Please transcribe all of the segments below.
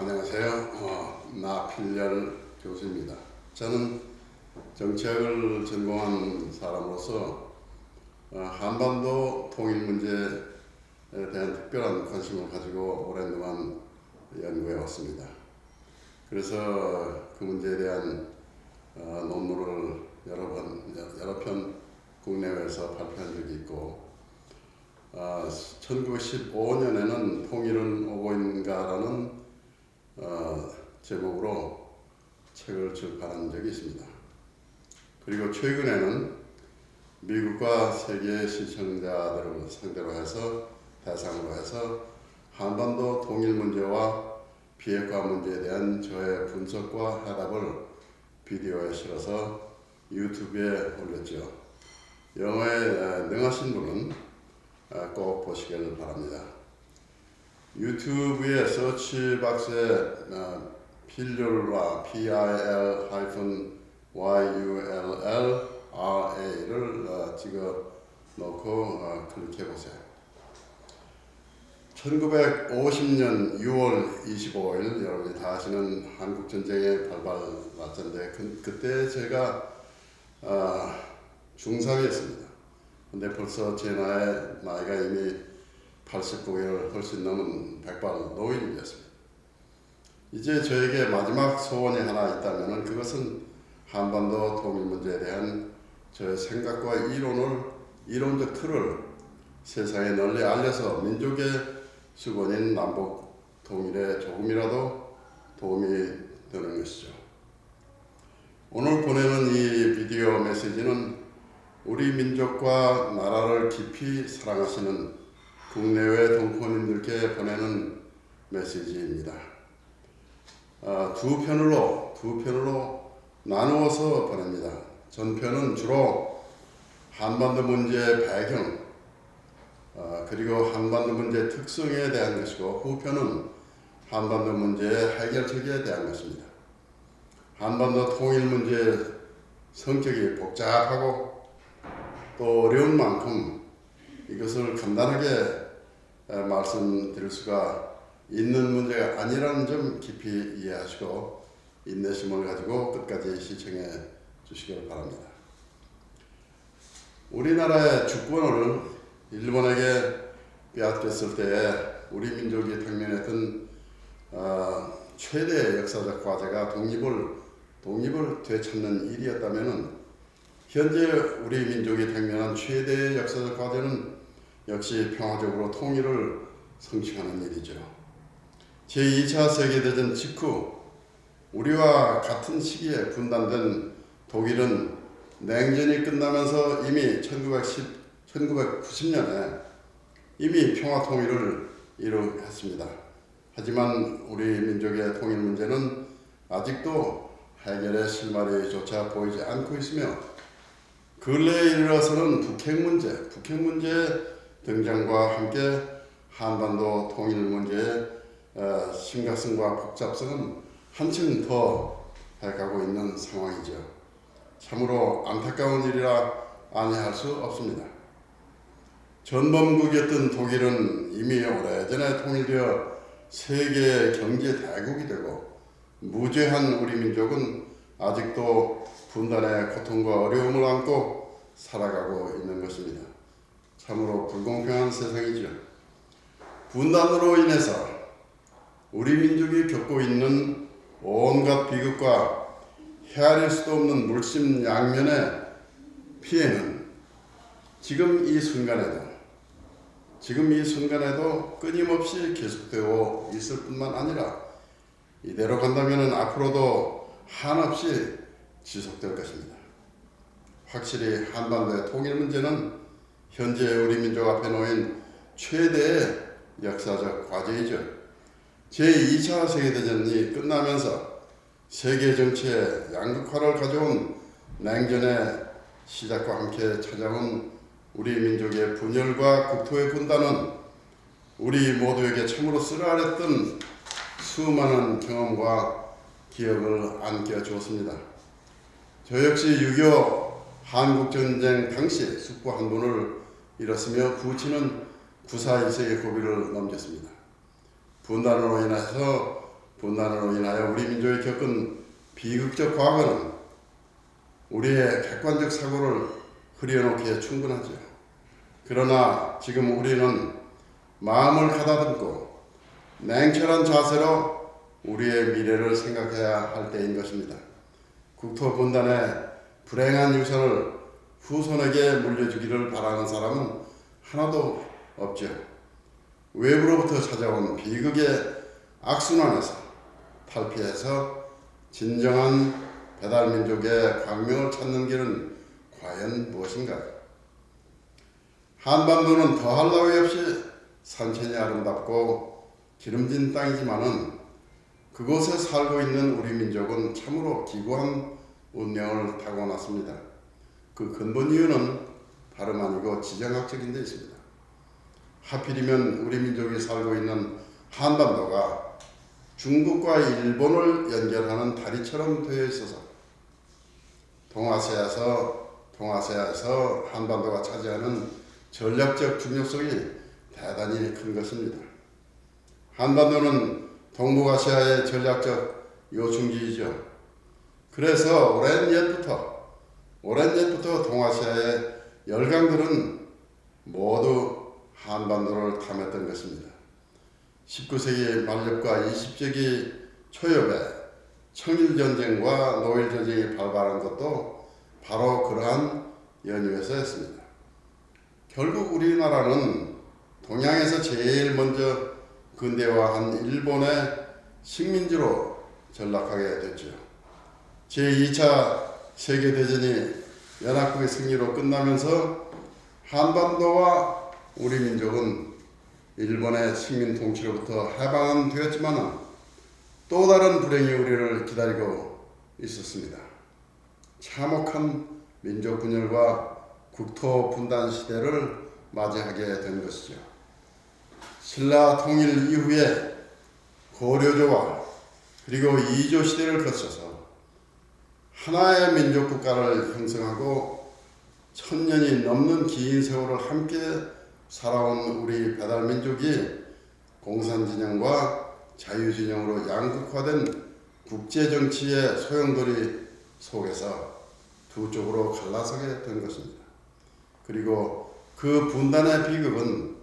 안녕하세요. 나필렬 교수입니다. 저는 정치학을 전공한 사람으로서 한반도 통일 문제에 대한 특별한 관심을 가지고 오랜 동안 연구해 왔습니다. 그래서 그 문제에 대한 논문을 여러 편 국내외에서 발표한 적이 있고 1915년에는 통일은 오고 있는가라는 제목으로 책을 출판한 적이 있습니다. 그리고 최근에는 미국과 세계 시청자들을 대상으로 해서 한반도 통일 문제와 비핵화 문제에 대한 저의 분석과 해답을 비디오에 실어서 유튜브에 올렸죠. 영어에 능하신 분은 꼭 보시길 바랍니다. 유튜브의 서치 박스에 필렬과 PIL-YULLRA를 찍어 놓고 클릭해 보세요. 1950년 6월 25일 여러분이 다 아시는 한국전쟁의 발발 날짜인데 그때 제가 중3이었습니다. 근데 벌써 제 나이가 이미 89개월 훨씬 넘은 백발 노인이 되었습니다. 이제 저에게 마지막 소원이 하나 있다면 그것은 한반도 통일 문제에 대한 저의 생각과 이론적 틀을 세상에 널리 알려서 민족의 수건인 남북 통일에 조금이라도 도움이 되는 것이죠. 오늘 보내는 이 비디오 메시지는 우리 민족과 나라를 깊이 사랑하시는 국내외 동포님들께 보내는 메시지입니다. 두 편으로 나누어서 보냅니다. 전편은 주로 한반도 문제의 배경 그리고 한반도 문제의 특성에 대한 것이고 후편은 한반도 문제의 해결책에 대한 것입니다. 한반도 통일 문제의 성격이 복잡하고 또 어려운 만큼 이것을 간단하게 말씀드릴 수가 있는 문제가 아니라는 점 깊이 이해하시고 인내심을 가지고 끝까지 시청해 주시길 바랍니다. 우리나라의 주권을 일본에게 빼앗겼을 때에 우리 민족이 당면했던 최대의 역사적 과제가 독립을 되찾는 일이었다면 현재 우리 민족이 당면한 최대의 역사적 과제는 역시 평화적으로 통일을 성취하는 일이죠. 제2차 세계대전 직후 우리와 같은 시기에 분단된 독일은 냉전이 끝나면서 이미 1990년에 이미 평화 통일을 이루었습니다. 하지만 우리 민족의 통일 문제는 아직도 해결의 실마리조차 보이지 않고 있으며 근래에 이르러서는 북핵 문제의 등장과 함께 한반도 통일 문제의 심각성과 복잡성은 한층 더 해가고 있는 상황이죠. 참으로 안타까운 일이라 아니할 수 없습니다. 전범국이었던 독일은 이미 오래전에 통일되어 세계 경제 대국이 되고 무죄한 우리 민족은 아직도 분단의 고통과 어려움을 안고 살아가고 있는 것입니다. 참으로 불공평한 세상이죠. 분단으로 인해서 우리 민족이 겪고 있는 온갖 비극과 헤아릴 수도 없는 물심양면의 피해는 지금 이 순간에도 끊임없이 계속되고 있을 뿐만 아니라 이대로 간다면 앞으로도 한없이 지속될 것입니다. 확실히 한반도의 통일 문제는 현재 우리 민족 앞에 놓인 최대의 역사적 과제이죠. 제2차 세계대전이 끝나면서 세계 정치의 양극화를 가져온 냉전의 시작과 함께 찾아온 우리 민족의 분열과 국토의 분단은 우리 모두에게 참으로 쓰라렸던 수많은 경험과 기억을 안겨주었습니다. 저 역시 6.25 한국전쟁 당시 숙부 한 분을 잃었으며 부친은 94, 2세의 고비를 넘겼습니다. 분단으로 인해서 분단으로 인하여 우리 민족이 겪은 비극적 과거는 우리의 객관적 사고를 흐려놓기에 충분하죠. 그러나 지금 우리는 마음을 가다듬고 냉철한 자세로 우리의 미래를 생각해야 할 때인 것입니다. 국토 분단의 불행한 유산을 후손에게 물려주기를 바라는 사람은 하나도 없죠. 외부로부터 찾아온 비극의 악순환에서 탈피해서 진정한 배달민족의 광명을 찾는 길은 과연 무엇인가요? 한반도는 더할 나위 없이 산천이 아름답고 기름진 땅이지만은 그곳에 살고 있는 우리 민족은 참으로 기구한 운명을 타고났습니다. 그 근본 이유는 다름 아니고 지정학적인 데 있습니다. 하필이면 우리 민족이 살고 있는 한반도가 중국과 일본을 연결하는 다리처럼 되어 있어서 동아시아에서 한반도가 차지하는 전략적 중요성이 대단히 큰 것입니다. 한반도는 동북아시아의 전략적 요충지이죠. 그래서 오랜 옛부터 동아시아의 열강들은 모두 한반도를 탐했던 것입니다. 19세기 말엽과 20세기 초엽에 청일전쟁과 노일전쟁이 발발한 것도 바로 그러한 연유에서였습니다. 결국 우리나라는 동양에서 제일 먼저 근대화한 일본의 식민지로 전락하게 됐죠. 제2차 세계대전이 연합국의 승리로 끝나면서 한반도와 우리 민족은 일본의 식민 통치로부터 해방은 되었지만 또 다른 불행이 우리를 기다리고 있었습니다. 참혹한 민족 분열과 국토 분단 시대를 맞이하게 된 것이죠. 신라 통일 이후에 고려조와 그리고 이조 시대를 거쳐서 하나의 민족 국가를 형성하고 1000년이 넘는 긴 세월을 함께 살아온 우리 배달민족이 공산진영과 자유진영으로 양극화된 국제정치의 소용돌이 속에서 두 쪽으로 갈라서게 된 것입니다. 그리고 그 분단의 비극은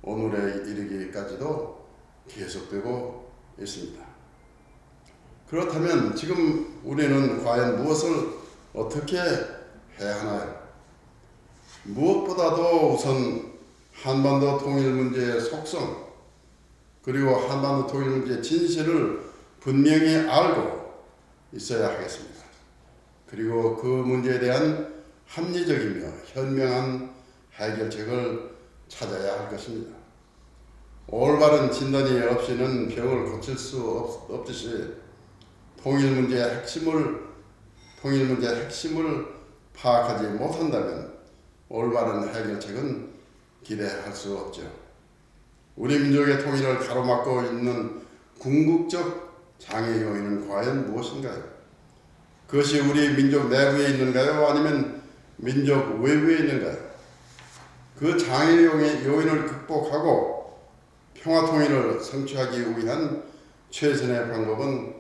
오늘에 이르기까지도 계속되고 있습니다. 그렇다면 지금 우리는 과연 무엇을 어떻게 해야 하나요? 무엇보다도 우선 한반도 통일 문제의 속성 그리고 한반도 통일 문제의 진실을 분명히 알고 있어야 하겠습니다. 그리고 그 문제에 대한 합리적이며 현명한 해결책을 찾아야 할 것입니다. 올바른 진단이 없이는 병을 고칠 수 없듯이 통일 문제의 핵심을 파악하지 못한다면 올바른 해결책은 기대할 수 없죠. 우리 민족의 통일을 가로막고 있는 궁극적 장애 요인은 과연 무엇인가요? 그것이 우리 민족 내부에 있는가요? 아니면 민족 외부에 있는가요? 그 장애 요인을 극복하고 평화 통일을 성취하기 위한 최선의 방법은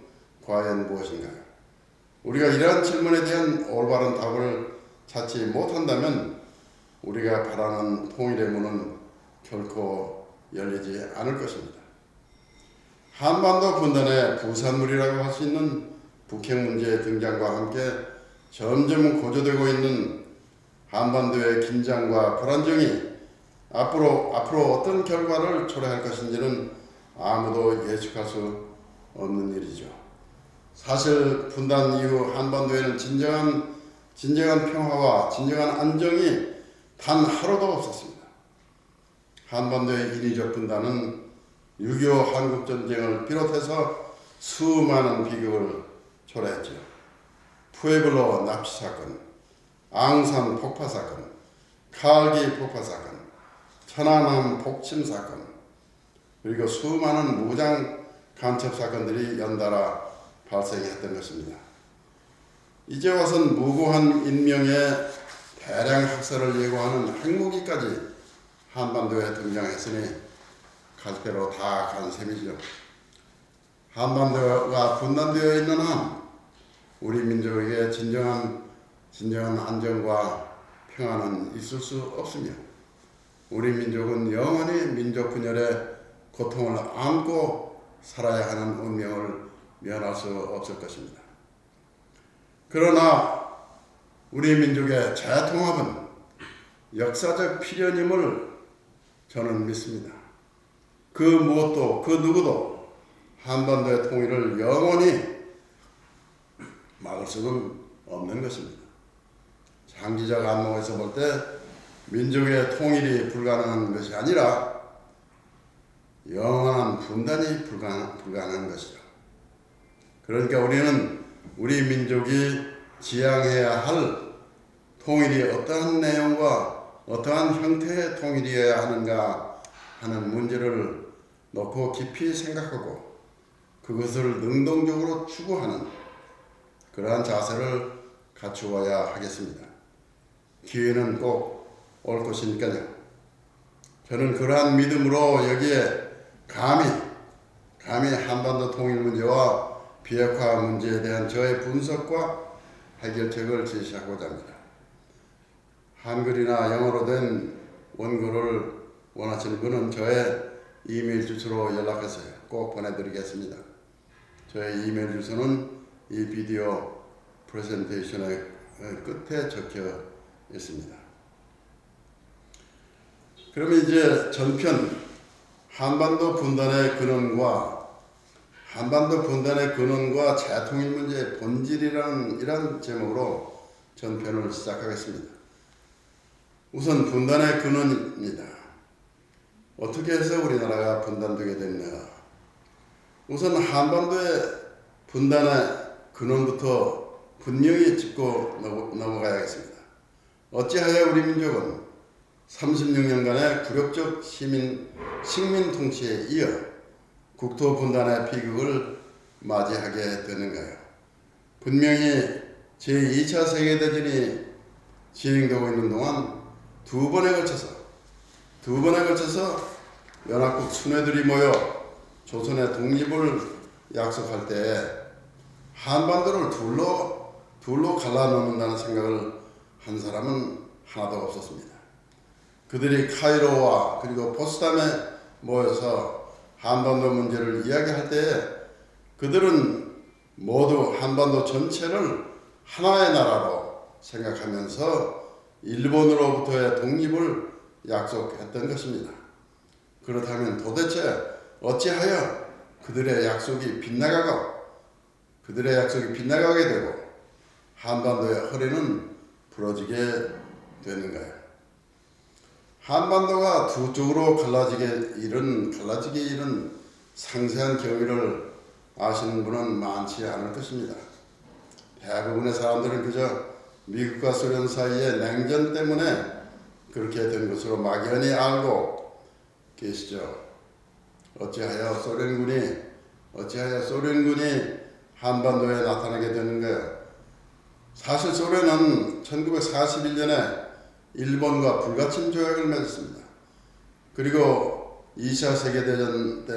과연 무엇인가요? 우리가 이러한 질문에 대한 올바른 답을 찾지 못한다면 우리가 바라는 통일의 문은 결코 열리지 않을 것입니다. 한반도 분단의 부산물이라고 할 수 있는 북핵 문제의 등장과 함께 점점 고조되고 있는 한반도의 긴장과 불안정이 앞으로 어떤 결과를 초래할 것인지는 아무도 예측할 수 없는 일이죠. 사실 분단 이후 한반도에는 진정한 평화와 진정한 안정이 단 하루도 없었습니다. 한반도의 인위적 분단은 6.25 한국전쟁을 비롯해서 수많은 비극을 초래했죠. 푸에블로 납치 사건, 앙산 폭파 사건, 칼기 폭파 사건, 천안함 폭침 사건, 그리고 수많은 무장 간첩 사건들이 연달아 발생했던 것입니다. 이제 와선 무고한 인명의 대량 학살을 예고하는 핵무기까지 한반도에 등장했으니 갈대로 다 간 셈이죠. 한반도가 분단되어 있는 한 우리 민족에게 진정한 안정과 평화는 있을 수 없으며 우리 민족은 영원히 민족 분열의 고통을 안고 살아야 하는 운명을 면할 수 없을 것입니다. 그러나 우리 민족의 재통합은 역사적 필연임을 저는 믿습니다. 그 무엇도 그 누구도 한반도의 통일을 영원히 막을 수는 없는 것입니다. 장기적 안목에서 볼 때 민족의 통일이 불가능한 것이 아니라 영원한 분단이 불가능한 것이죠. 그러니까 우리는 우리 민족이 지향해야 할 통일이 어떠한 내용과 어떠한 형태의 통일이어야 하는가 하는 문제를 놓고 깊이 생각하고 그것을 능동적으로 추구하는 그러한 자세를 갖추어야 하겠습니다. 기회는 꼭 올 것이니까요. 저는 그러한 믿음으로 여기에 감히 한반도 통일 문제와 비핵화 문제에 대한 저의 분석과 해결책을 제시하고자 합니다. 한글이나 영어로 된 원고를 원하시는 분은 저의 이메일 주소로 연락하세요. 꼭 보내드리겠습니다. 저의 이메일 주소는 이 비디오 프레젠테이션의 끝에 적혀 있습니다. 그러면 이제 전편 한반도 분단의 근원과 재통일 문제의 본질이라는 이런 제목으로 전편을 시작하겠습니다. 우선 분단의 근원입니다. 어떻게 해서 우리나라가 분단되게 됐나? 우선 한반도의 분단의 근원부터 분명히 짚고 넘어가야겠습니다. 어찌하여 우리 민족은 36년간의 굴욕적 식민 통치에 이어 국토 분단의 비극을 맞이하게 되는가요? 분명히 제2차 세계대전이 진행되고 있는 동안 두 번에 걸쳐서 연합국 순회들이 모여 조선의 독립을 약속할 때 한반도를 둘로 갈라놓는다는 생각을 한 사람은 하나도 없었습니다. 그들이 카이로와 그리고 포츠담에 모여서 한반도 문제를 이야기할 때 그들은 모두 한반도 전체를 하나의 나라로 생각하면서 일본으로부터의 독립을 약속했던 것입니다. 그렇다면 도대체 어찌하여 그들의 약속이 빗나가게 되고 한반도의 허리는 부러지게 되는가요? 한반도가 두 쪽으로 갈라지게 이른 상세한 경위를 아시는 분은 많지 않을 것입니다. 대부분의 사람들은 그저 미국과 소련 사이의 냉전 때문에 그렇게 된 것으로 막연히 알고 계시죠. 어찌하여 소련군이 한반도에 나타나게 되는가요? 사실 소련은 1941년에 일본과 불가침 조약을 맺었습니다. 그리고 2차 세계대전 때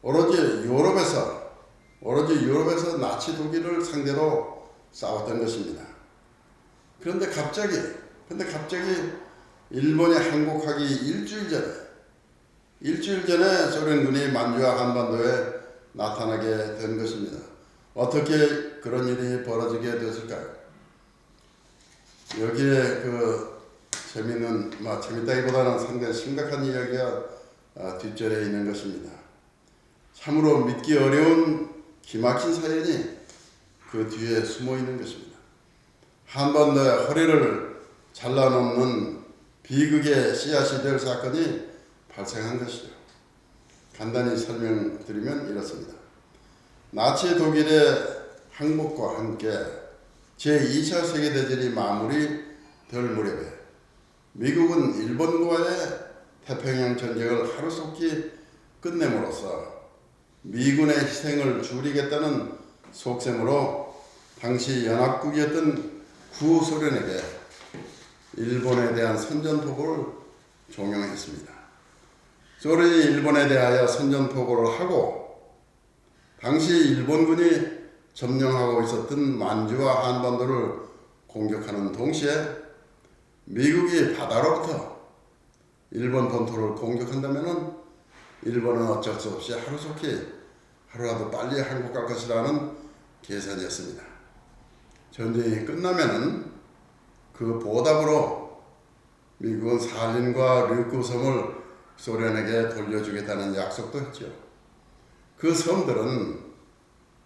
오로지 유럽에서 나치 독일을 상대로 싸웠던 것입니다. 그런데 갑자기 일본이 항복하기 일주일 전에 소련군이 만주와 한반도에 나타나게 된 것입니다. 어떻게 그런 일이 벌어지게 됐을까요? 여기에 재밌다기보다는 상당히 심각한 이야기가 뒷절에 있는 것입니다. 참으로 믿기 어려운 기막힌 사연이 그 뒤에 숨어 있는 것입니다. 한반도의 허리를 잘라놓는 비극의 씨앗이 될 사건이 발생한 것이죠. 간단히 설명드리면 이렇습니다. 나치 독일의 항복과 함께 제2차 세계대전이 마무리될 무렵에 미국은 일본과의 태평양 전쟁을 하루속히 끝냄으로써 미군의 희생을 줄이겠다는 속셈으로 당시 연합국이었던 구소련에게 일본에 대한 선전포고를 종용했습니다. 소련이 일본에 대하여 선전포고를 하고 당시 일본군이 점령하고 있었던 만주와 한반도를 공격하는 동시에 미국이 바다로부터 일본 본토를 공격한다면은 일본은 어쩔 수 없이 하루속히 하루라도 빨리 한국 갈 것이라는 계산이었습니다. 전쟁이 끝나면은 그 보답으로 미국은 살린과 류쿠 섬을 소련에게 돌려주겠다는 약속도 했죠. 그 섬들은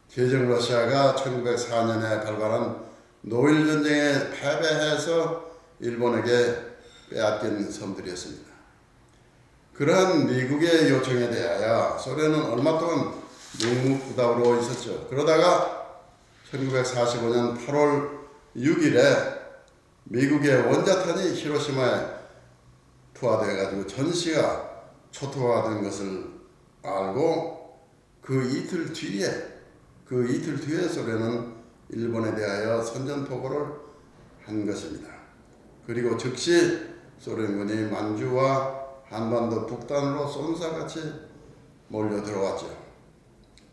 제정 러시아가 1904년에 발발한 노일 전쟁에 패배해서 일본에게 빼앗긴 섬들이었습니다. 그러한 미국의 요청에 대하여 소련은 얼마 동안 묵묵부답으로 있었죠. 그러다가 1945년 8월 6일에 미국의 원자탄이 히로시마에 투하되어가지고 전시가 초토화된 것을 알고 그 이틀 뒤에 소련은 일본에 대하여 선전포고를 한 것입니다. 그리고 즉시 소련군이 만주와 한반도 북단으로 쏜살같이 몰려 들어왔죠.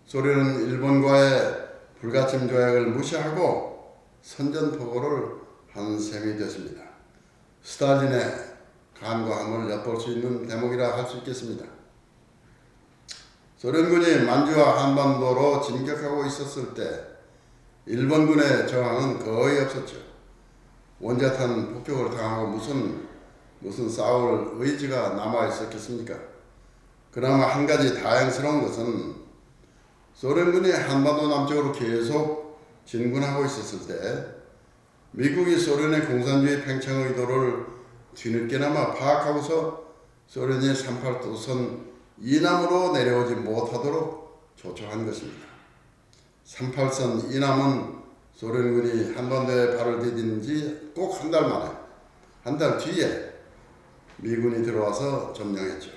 소련은 일본과의 불가침 조약을 무시하고 선전포고를 한 셈이 됐습니다. 스탈린의 간과함을 엿볼 수 있는 대목이라 할 수 있겠습니다. 소련군이 만주와 한반도로 진격하고 있었을 때 일본군의 저항은 거의 없었죠. 원자탄 폭격을 당하고 무슨 싸울 의지가 남아 있었겠습니까? 그나마 한 가지 다행스러운 것은 소련군이 한반도 남쪽으로 계속 진군하고 있었을 때 미국이 소련의 공산주의 팽창 의도를 뒤늦게나마 파악하고서 소련이 38도선 이남으로 내려오지 못하도록 조처한 것입니다. 38선 이남은 소련군이 한반도에 발을 디딘 지 꼭 한 달 만에, 한 달 뒤에 미군이 들어와서 점령했죠.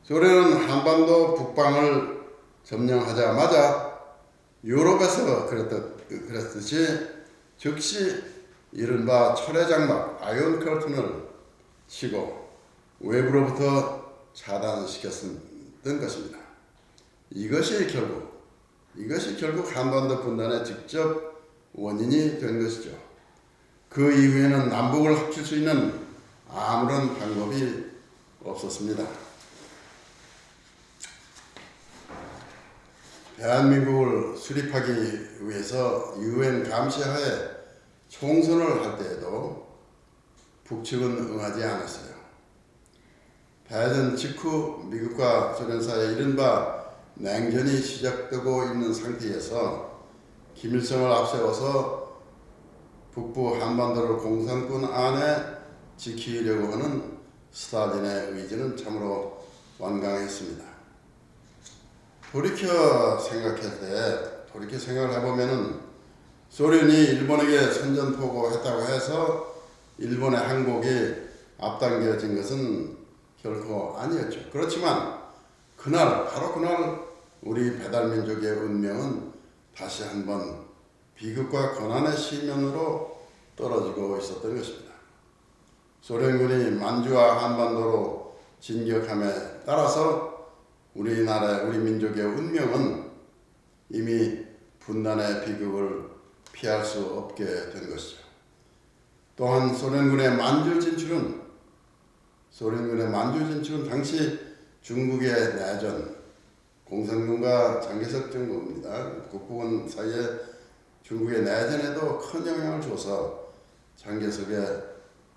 소련은 한반도 북방을 점령하자마자 유럽에서 그랬듯이 즉시 이른바 철의 장막 아이언 커튼을 치고 외부로부터 차단시켰던 것입니다. 이것이 결국 한반도 분단의 직접 원인이 된 것이죠. 그 이후에는 남북을 합칠 수 있는 아무런 방법이 없었습니다. 대한민국을 수립하기 위해서 유엔 감시하에 총선을 할 때에도 북측은 응하지 않았어요. 대전 직후 미국과 소련 사이에 이른바 냉전이 시작되고 있는 상태에서 김일성을 앞세워서 북부 한반도를 공산권 안에 지키려고 하는 스탈린의 의지는 참으로 완강했습니다. 돌이켜 생각을 해보면은 소련이 일본에게 선전포고했다고 해서 일본의 항복이 앞당겨진 것은 결코 아니었죠. 그렇지만 바로 그날 우리 배달민족의 운명은 다시 한번 비극과 고난의 시면으로 떨어지고 있었던 것입니다. 소련군이 만주와 한반도로 진격함에 따라서 우리 민족의 운명은 이미 분단의 비극을 피할 수 없게 된 것이죠. 또한 소련군의 만주 진출은 당시 중국의 내전, 공산군과 장개석 정부입니다. 국부군 사이에 중국의 내전에도 큰 영향을 줘서 장개석의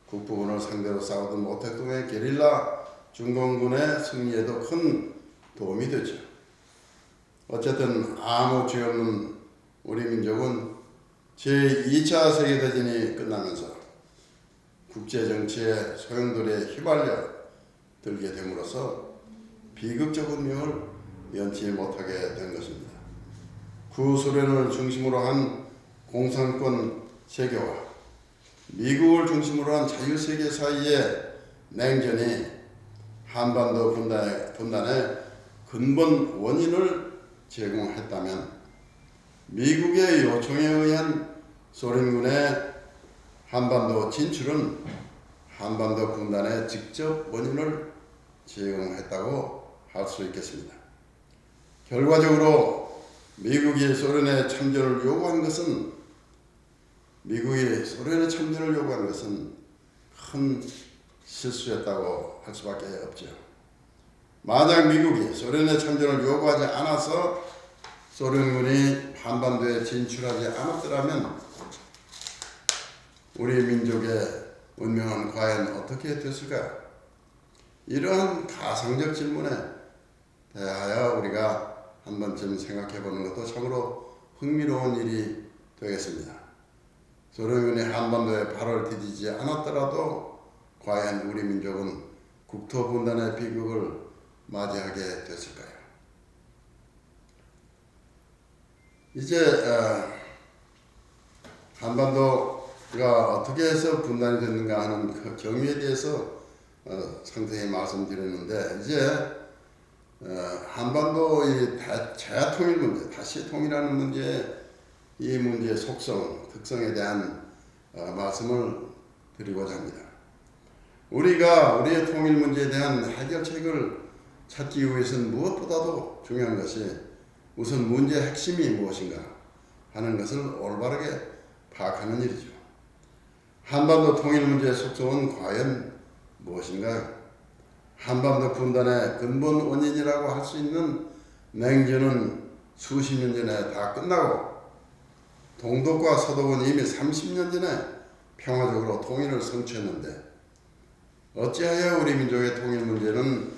국부군을 상대로 싸우던 모택동의 게릴라 중공군의 승리에도 큰 도움이 되죠. 어쨌든 아무 죄 없는 우리 민족은 제2차 세계대전이 끝나면서 국제정치의 소용돌이에 휘말려 들게 됨으로써 비극적 운명을 면치 못하게 된 것입니다. 구소련을 중심으로 한 공산권 세계와 미국을 중심으로 한 자유세계 사이의 냉전이 한반도 분단의 근본 원인을 제공했다면 미국의 요청에 의한 소련군의 한반도 진출은 한반도 분단의 직접 원인을 제공했다고 할 수 있겠습니다. 결과적으로 미국이 소련의 참전을 요구한 것은 큰 실수였다고 할 수밖에 없죠. 만약 미국이 소련의 참전을 요구하지 않아서 소련군이 한반도에 진출하지 않았더라면 우리 민족의 운명은 과연 어떻게 됐을까요? 이러한 가상적 질문에 대하여 우리가 한 번쯤 생각해 보는 것도 참으로 흥미로운 일이 되겠습니다. 소련군이 한반도에 발을 디디지 않았더라도 과연 우리 민족은 국토 분단의 비극을 맞이하게 됐을까요? 이제 한반도가 어떻게 해서 분단이 됐는가 하는 그 경위에 대해서 상세히 말씀드렸는데, 이제 한반도의 재통일 문제, 다시 통일하는 문제, 이 문제의 속성, 특성에 대한 말씀을 드리고자 합니다. 우리가 우리의 통일 문제에 대한 해결책을 찾기 위해서는 무엇보다도 중요한 것이 우선 문제의 핵심이 무엇인가 하는 것을 올바르게 파악하는 일이죠. 한반도 통일 문제의 속성은 과연 무엇인가요? 한반도 분단의 근본 원인이라고 할 수 있는 냉전은 수십 년 전에 다 끝나고 동독과 서독은 이미 30년 전에 평화적으로 통일을 성취했는데 어찌하여 우리 민족의 통일 문제는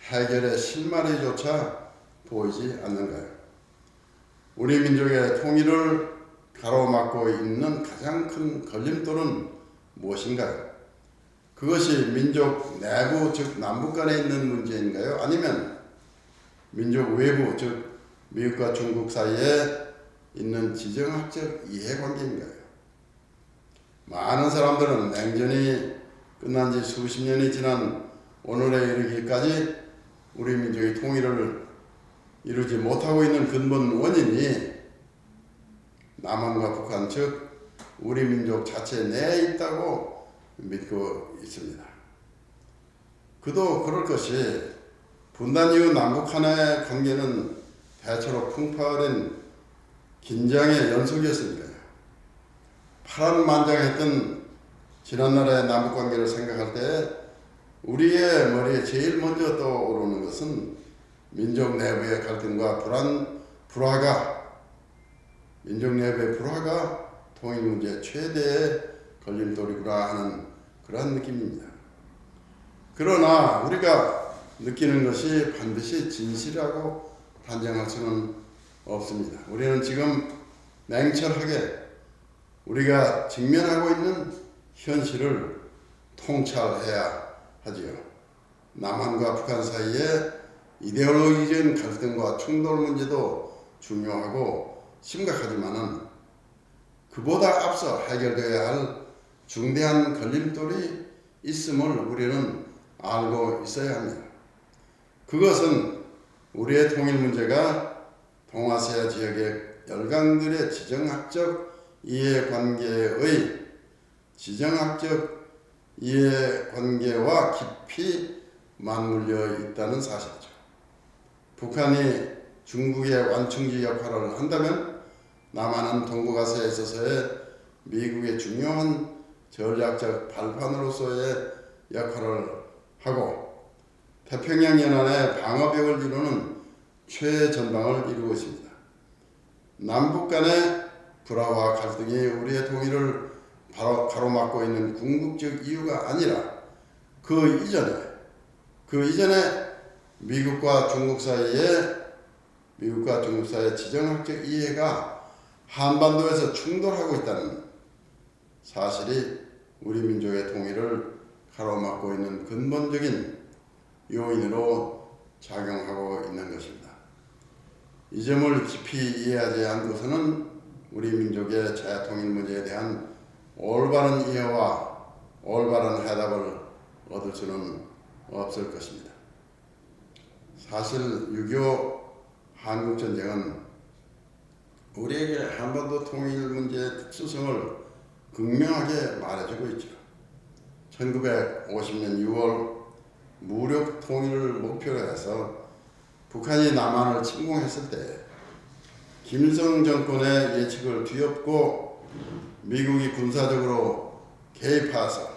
해결의 실마리조차 보이지 않는가요? 우리 민족의 통일을 가로막고 있는 가장 큰 걸림돌은 무엇인가요? 그것이 민족 내부, 즉 남북 간에 있는 문제인가요? 아니면 민족 외부, 즉 미국과 중국 사이에 있는 지정학적 이해관계인가요? 많은 사람들은 냉전이 끝난 지 수십 년이 지난 오늘에 이르기까지 우리 민족의 통일을 이루지 못하고 있는 근본 원인이 남한과 북한, 즉 우리 민족 자체 내에 있다고 믿고 있습니다. 그도 그럴 것이 분단 이후 남북 간의 관계는 대체로 풍파된 긴장의 연속이었으니까요. 파란만장했던 지난날의 남북 관계를 생각할 때 우리의 머리에 제일 먼저 떠오르는 것은 민족 내부의 갈등과 민족 내부의 불화가 통일 문제의 최대의 걸림돌이구나 하는 그런 느낌입니다. 그러나 우리가 느끼는 것이 반드시 진실이라고 단정할 수는 없습니다. 우리는 지금 냉철하게 우리가 직면하고 있는 현실을 통찰해야 하지요. 남한과 북한 사이의 이데올로기적인 갈등과 충돌 문제도 중요하고 심각하지만은 그보다 앞서 해결되어야 할 중대한 걸림돌이 있음을 우리는 알고 있어야 합니다. 그것은 우리의 통일 문제가 동아시아 지역의 열강들의 지정학적 이해관계와 깊이 맞물려 있다는 사실이죠. 북한이 중국의 완충지 역할을 한다면 남한은 동북아시아에 있어서의 미국의 중요한 전략적 발판으로서의 역할을 하고 태평양 연안의 방어벽을 이루는 최전방을 이루고 있습니다. 남북 간의 불화와 갈등이 우리의 통일을 가로막고 있는 궁극적 이유가 아니라 그 이전에 미국과 중국 사이의 지정학적 이해가 한반도에서 충돌하고 있다는 사실이 우리 민족의 통일을 가로막고 있는 근본적인 요인으로 작용하고 있는 것입니다. 이 점을 깊이 이해하지 않고서는 우리 민족의 재통일 문제에 대한 올바른 이해와 올바른 해답을 얻을 수는 없을 것입니다. 사실 6.25 한국전쟁은 우리에게 한반도 통일 문제의 특수성을 극명하게 말해주고 있죠. 1950년 6월 무력 통일을 목표로 해서 북한이 남한을 침공했을 때 김일성 정권의 예측을 뒤엎고 미국이 군사적으로 개입해서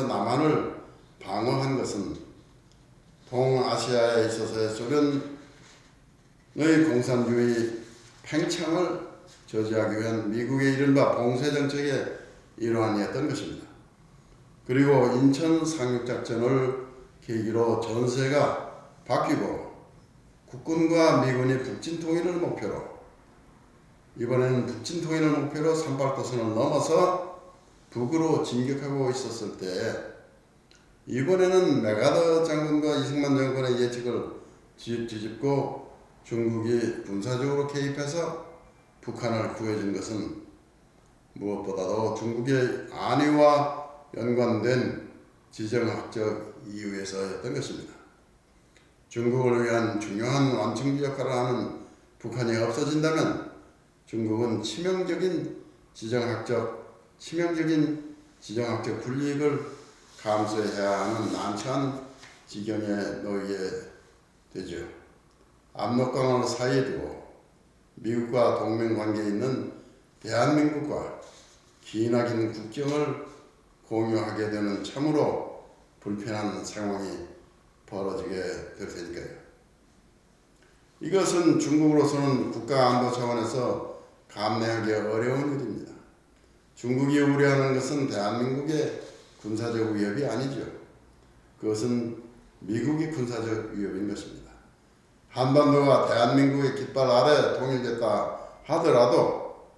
남한을 방어한 것은 동아시아에 있어서의 소련의 공산주의 팽창을 저지하기 위한 미국의 이른바 봉쇄 정책의 일환이었던 것입니다. 그리고 인천 상륙작전을 계기로 전세가 바뀌고 국군과 미군이 북진 통일을 목표로, 이번에는 북진 통일을 목표로 산발도선을 넘어서 북으로 진격하고 있었을 때, 이번에는 메가더 장군과 이승만 정권의 예측을 뒤집고 중국이 군사적으로 개입해서 북한을 구해준 것은 무엇보다도 중국의 안위와 연관된 지정학적 이유에서였던 것입니다. 중국을 위한 중요한 완충지 역할을 하는 북한이 없어진다면 중국은 치명적인 지정학적 불이익을 감수해야 하는 난처한 지경에 놓이게 되죠. 압록강을 사이에 두고 미국과 동맹관계에 있는 대한민국과 기나긴 국경을 공유하게 되는 참으로 불편한 상황이 벌어지게 될 테니까요. 이것은 중국으로서는 국가안보 차원에서 감내하기 어려운 일입니다. 중국이 우려하는 것은 대한민국의 군사적 위협이 아니죠. 그것은 미국이 군사적 위협인 것입니다. 한반도가 대한민국의 깃발 아래 통일됐다 하더라도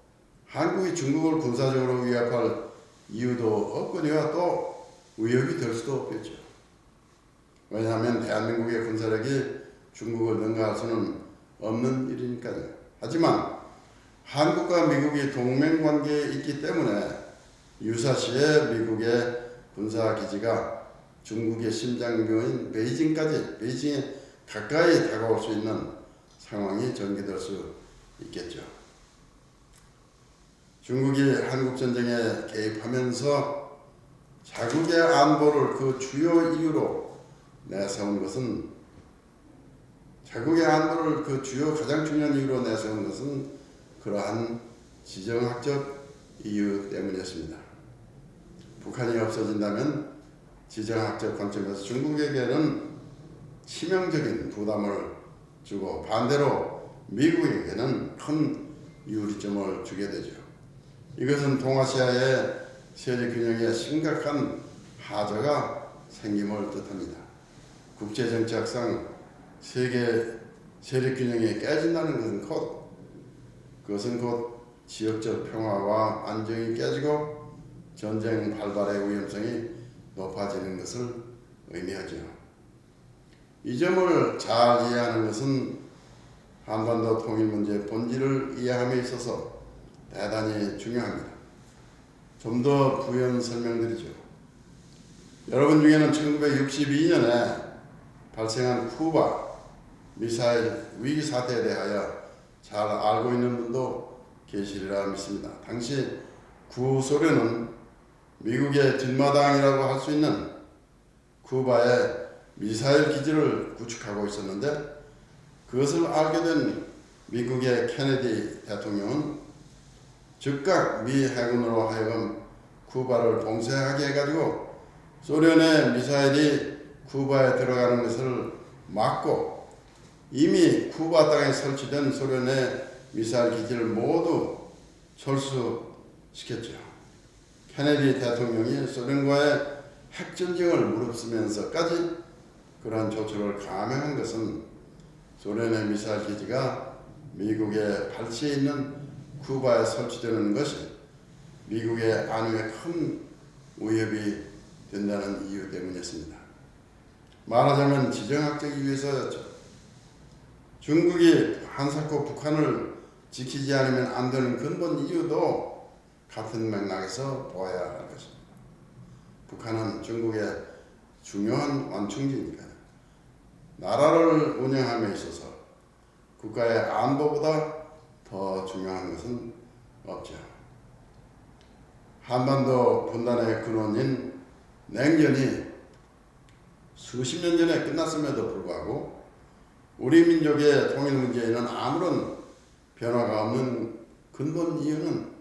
한국이 중국을 군사적으로 위협할 이유도 없거니와 또 위협이 될 수도 없겠죠. 왜냐하면 대한민국의 군사력이 중국을 능가할 수는 없는 일이니까요. 하지만 한국과 미국이 동맹관계에 있기 때문에 유사시에 미국의 군사기지가 중국의 심장묘인 베이징에 가까이 다가올 수 있는 상황이 전개될 수 있겠죠. 중국이 한국전쟁에 개입하면서 자국의 안보를 그 주요 이유로 내세운 것은, 가장 중요한 이유로 내세운 것은 그러한 지정학적 이유 때문이었습니다. 북한이 없어진다면 지정학적 관점에서 중국에게는 치명적인 부담을 주고 반대로 미국에게는 큰 유리점을 주게 되죠. 이것은 동아시아의 세력균형에 심각한 하자가 생김을 뜻합니다. 국제정치학상 세계 세력균형이 깨진다는 그것은 곧 지역적 평화와 안정이 깨지고 전쟁 발발의 위험성이 높아지는 것을 의미하죠. 이 점을 잘 이해하는 것은 한반도 통일 문제의 본질을 이해함에 있어서 대단히 중요합니다. 좀 더 부연 설명드리죠. 여러분 중에는 1962년에 발생한 쿠바 미사일 위기 사태에 대하여 잘 알고 있는 분도 계시리라 믿습니다. 당시 구소련은 미국의 뒷마당이라고 할 수 있는 쿠바에 미사일 기지를 구축하고 있었는데, 그것을 알게 된 미국의 케네디 대통령은 즉각 미 해군으로 하여금 쿠바를 봉쇄하게 해가지고 소련의 미사일이 쿠바에 들어가는 것을 막고 이미 쿠바 땅에 설치된 소련의 미사일 기지를 모두 철수시켰죠. 케네디 대통령이 소련과의 핵전쟁을 무릅쓰면서까지 그러한 조처를 감행한 것은 소련의 미사일 기지가 미국의 발치에 있는 쿠바에 설치되는 것이 미국의 안위에 큰 위협이 된다는 이유 때문이었습니다. 말하자면 지정학적 이유에서였죠. 중국이 한사코 북한을 지키지 않으면 안 되는 근본 이유도 같은 맥락에서 보아야 할 것입니다. 북한은 중국의 중요한 완충지니까요. 나라를 운영함에 있어서 국가의 안보보다 더 중요한 것은 없죠. 한반도 분단의 근원인 냉전이 수십 년 전에 끝났음에도 불구하고 우리 민족의 통일 문제에는 아무런 변화가 없는 근본 이유는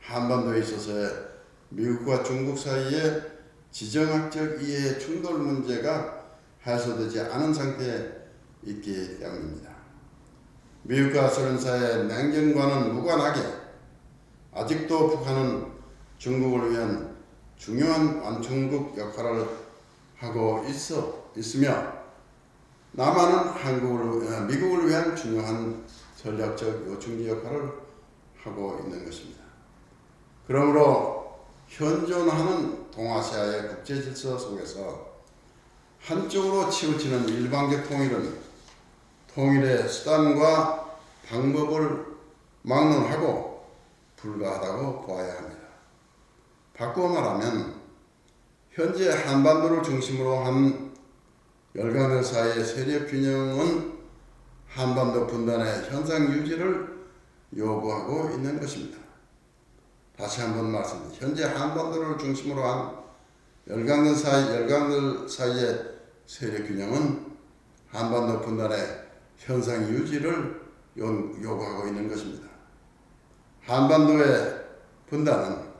한반도에 있어서의 미국과 중국 사이의 지정학적 이해 충돌 문제가 해소되지 않은 상태에 있기 때문입니다. 미국과 소련 사이의 냉전과는 무관하게 아직도 북한은 중국을 위한 중요한 완충국 역할을 하고 있으며 남한은 미국을 위한 중요한 전략적 요충지 역할을 하고 있는 것입니다. 그러므로 현존하는 동아시아의 국제 질서 속에서 한쪽으로 치우치는 일방적 통일은 통일의 수단과 방법을 막론하고 불가하다고 보아야 합니다. 바꾸어 말하면 현재 한반도를 중심으로 한 열강들 사이의 세력 균형은 한반도 분단의 현상 유지를 요구하고 있는 것입니다. 다시 한번 말씀드립니다. 현재 한반도를 중심으로 한 열강들 사이의 세력 균형은 한반도 분단의 현상 유지를 요구하고 있는 것입니다. 한반도의 분단은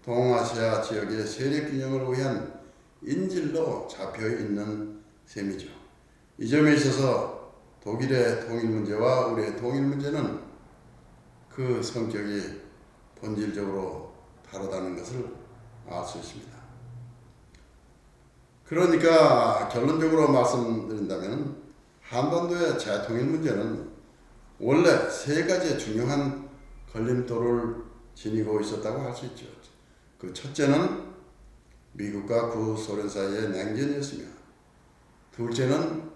동아시아 지역의 세력 균형을 위한 인질로 잡혀 있는 셈이죠. 이 점에 있어서 독일의 통일 문제와 우리의 통일 문제는 그 성격이 본질적으로 다르다는 것을 알 수 있습니다. 그러니까 결론적으로 말씀드린다면 한반도의 재통일 문제는 원래 세 가지 중요한 걸림돌을 지니고 있었다고 할 수 있죠. 그 첫째는 미국과 구소련 사이의 냉전이었으며, 둘째는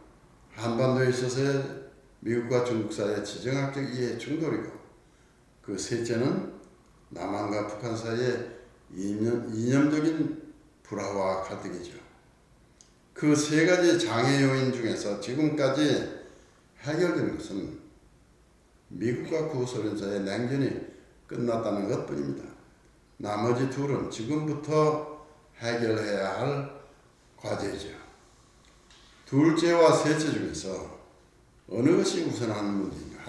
한반도에 있어서의 미국과 중국 사이의 지정학적 이해 충돌이고, 그 셋째는 남한과 북한 사이의 이념적인 불화와 갈등이죠. 그 세 가지 장애 요인 중에서 지금까지 해결된 것은 미국과 구소련 사이의 냉전이 끝났다는 것뿐입니다. 나머지 둘은 지금부터 해결해야 할 과제이죠. 둘째와 셋째 중에서 어느 것이 우선하는 문제인가?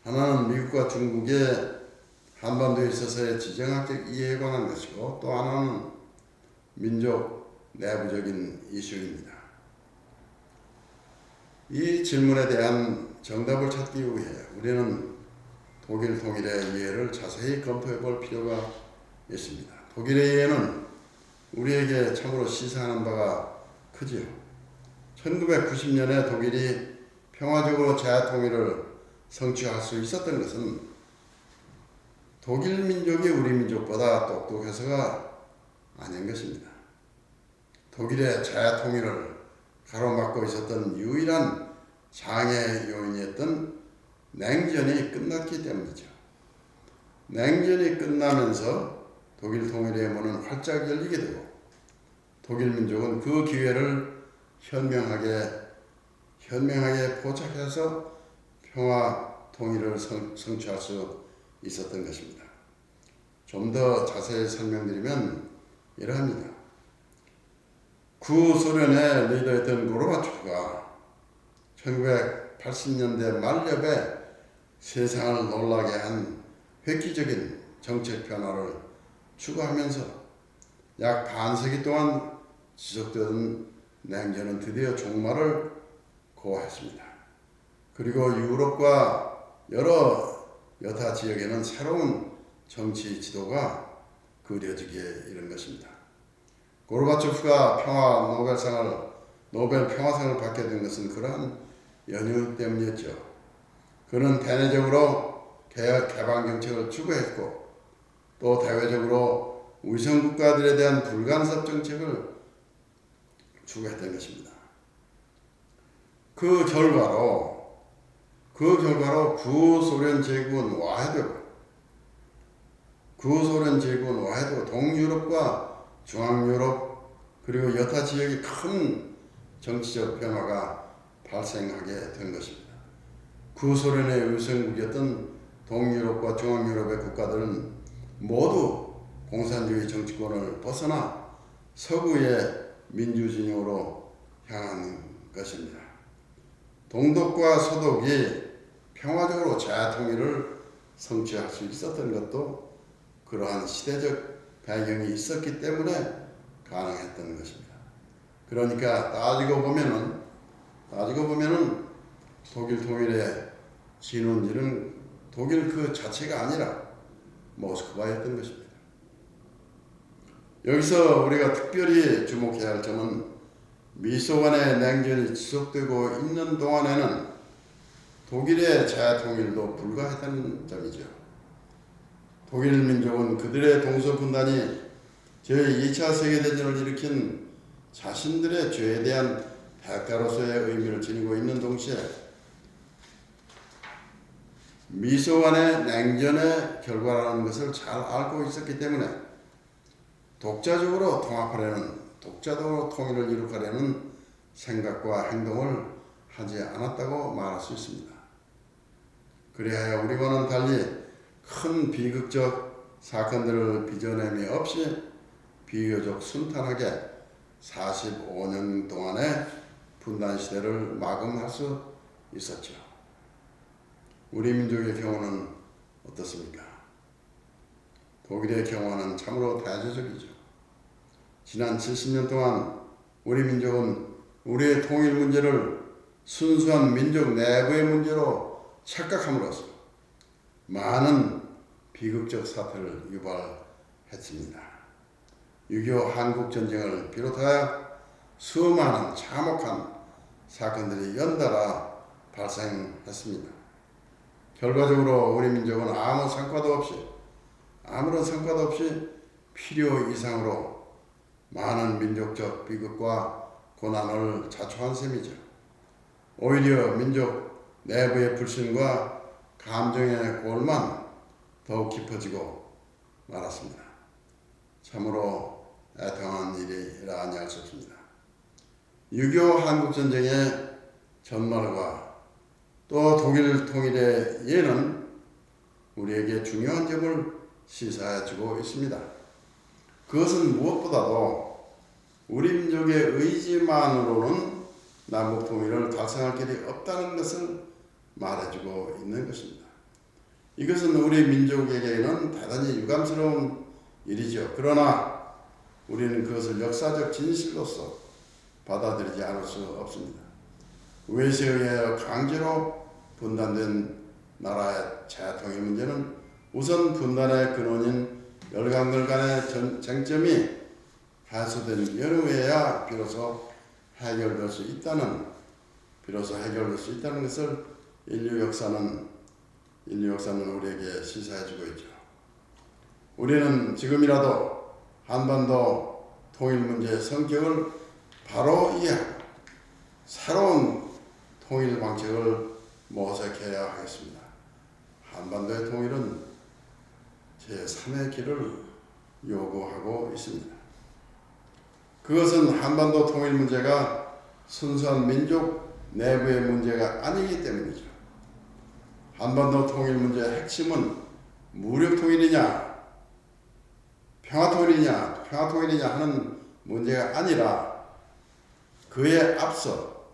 하나는 미국과 중국의 한반도에 있어서의 지정학적 이해에 관한 것이고, 또 하나는 민족 내부적인 이슈입니다. 이 질문에 대한 정답을 찾기 위해 우리는 독일 통일의 이해를 자세히 검토해 볼 필요가 있습니다. 독일의 이해는 우리에게 참으로 시사하는 바가 크지요. 1990년에 독일이 평화적으로 재통일을 성취할 수 있었던 것은 독일 민족이 우리 민족보다 똑똑해서가 아닌 것입니다. 독일의 재통일을 가로막고 있었던 유일한 장애 요인이었던 냉전이 끝났기 때문이죠. 냉전이 끝나면서 독일 통일의 문은 활짝 열리게 되고, 독일 민족은 그 기회를 현명하게 포착해서 평화 통일을 성취할 수 있었던 것입니다. 좀 더 자세히 설명드리면 이러합니다. 구소련의 리더였던 고르바초프가 1980년대 말엽에 세상을 놀라게 한 획기적인 정책 변화를 추구하면서 약 반세기 동안 지속되던 냉전은 드디어 종말을 고하였습니다. 그리고 유럽과 여러 여타 지역에는 새로운 정치 지도가 그려지기에 이른 것입니다. 고르바초프가 노벨 평화상을 받게 된 것은 그러한 연유 때문이었죠. 그는 대내적으로 개혁 개방 정책을 추구했고, 또 대외적으로 위성 국가들에 대한 불간섭 정책을 추구했던 것입니다. 그 결과로 구소련 제국은 와해되고 동유럽과 중앙유럽 그리고 여타 지역에 큰 정치적 변화가 발생하게 된 것입니다. 구소련의 위성국이었던 동유럽과 중앙유럽의 국가들은 모두 공산주의 정치권을 벗어나 서구의 민주진영으로 향하는 것입니다. 동독과 서독이 평화적으로 자유통일을 성취할 수 있었던 것도 그러한 시대적 배경이 있었기 때문에 가능했던 것입니다. 그러니까 따지고 보면은 독일 통일의 진원지는 독일 그 자체가 아니라 모스크바였던 것입니다. 여기서 우리가 특별히 주목해야 할 점은 미소 간의 냉전이 지속되고 있는 동안에는 독일의 자유통일도 불가했다는 점이죠. 독일 민족은 그들의 동서분단이 제2차 세계대전을 일으킨 자신들의 죄에 대한 대가로서의 의미를 지니고 있는 동시에 미소 간의 냉전의 결과라는 것을 잘 알고 있었기 때문에 독자적으로 통일을 이룩하려는 생각과 행동을 하지 않았다고 말할 수 있습니다. 그리하여 우리와는 달리 큰 비극적 사건들을 빚어냄이 없이 비교적 순탄하게 45년 동안의 분단 시대를 마감할 수 있었죠. 우리 민족의 경우는 어떻습니까? 독일의 경우는 참으로 대조적이죠. 지난 70년 동안 우리 민족은 우리의 통일 문제를 순수한 민족 내부의 문제로 착각함으로써 많은 비극적 사태를 유발했습니다. 6.25 한국전쟁을 비롯하여 수많은 참혹한 사건들이 연달아 발생했습니다. 결과적으로 우리 민족은 아무런 성과도 없이 필요 이상으로 많은 민족적 비극과 고난을 자초한 셈이죠. 오히려 민족 내부의 불신과 감정의 골만 더욱 깊어지고 말았습니다. 참으로 애통한 일이라 아니할 수 없습니다. 6.25 한국전쟁의 전말과 또 독일 통일의 예는 우리에게 중요한 점을 시사해주고 있습니다. 그것은 무엇보다도 우리 민족의 의지만으로는 남북 통일을 달성할 길이 없다는 것을 말해주고 있는 것입니다. 이것은 우리 민족에게는 대단히 유감스러운 일이죠. 그러나 우리는 그것을 역사적 진실로서 받아들이지 않을 수 없습니다. 외세에 의하여 강제로 분단된 나라의 재통일 문제는 우선 분단의 근원인 열강들 간의 쟁점이 해소된 연후에야 비로소 해결될 수 있다는 것을 인류 역사는 우리에게 시사해주고 있죠. 우리는 지금이라도 한반도 통일 문제의 성격을 바로 이해하고 새로운 통일 방식을 모색해야 하겠습니다. 한반도의 통일은 제3의 길을 요구하고 있습니다. 그것은 한반도 통일 문제가 순수한 민족 내부의 문제가 아니기 때문이죠. 한반도 통일 문제의 핵심은 무력 통일이냐 평화 통일이냐 하는 문제가 아니라 그에 앞서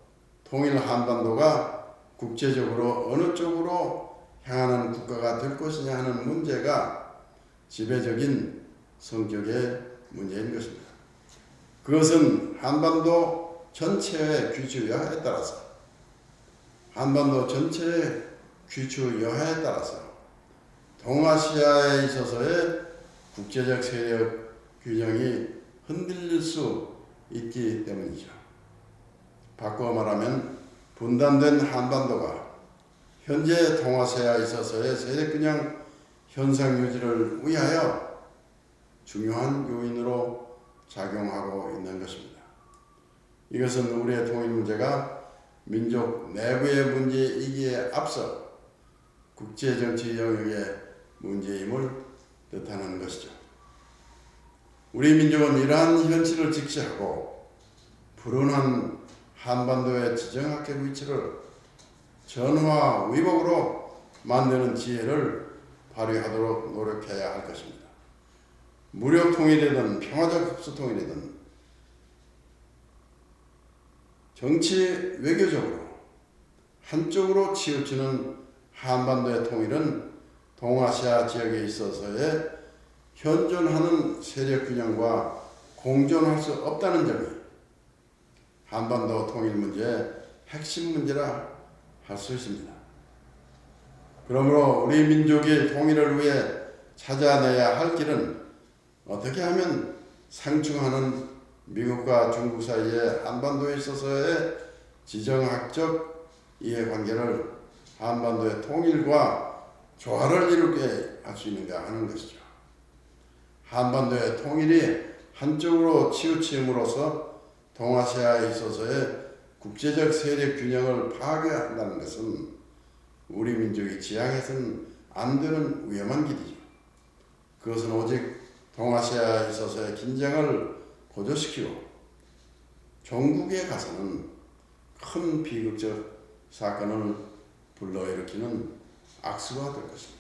통일 한반도가 국제적으로 어느 쪽으로 향하는 국가가 될 것이냐 하는 문제가 지배적인 성격의 문제인 것입니다. 그것은 한반도 전체의 귀추 여하에 따라서 동아시아에 있어서의 국제적 세력 균형이 흔들릴 수 있기 때문이죠. 바꾸어 말하면 분단된 한반도가 현재 동아시아에 있어서의 세력 균형 현상 유지를 위하여 중요한 요인으로 작용하고 있는 것입니다. 이것은 우리의 통일 문제가 민족 내부의 문제이기에 앞서 국제정치 영역의 문제임을 뜻하는 것이죠. 우리 민족은 이러한 현실을 직시하고 불운한 한반도의 지정학적 위치를 전화위복으로 만드는 지혜를 발휘하도록 노력해야 할 것입니다. 무력 통일이든 평화적 흡수 통일이든 정치 외교적으로 한쪽으로 치우치는 한반도의 통일은 동아시아 지역에 있어서의 현존하는 세력 균형과 공존할 수 없다는 점이 한반도 통일 문제의 핵심 문제라 할 수 있습니다. 그러므로 우리 민족의 통일을 위해 찾아내야 할 길은 어떻게 하면 상충하는 미국과 중국 사이의 한반도에 있어서의 지정학적 이해관계를 한반도의 통일과 조화를 이루게 할 수 있는가 하는 것이죠. 한반도의 통일이 한쪽으로 치우침으로써 동아시아에 있어서의 국제적 세력 균형을 파괴한다는 것은 우리 민족이 지향해서는 안 되는 위험한 길이죠. 그것은 오직 동아시아에 있어서의 긴장을 고조시키고 종국에 가서는 큰 비극적 사건을 불러일으키는 악수가 될 것입니다.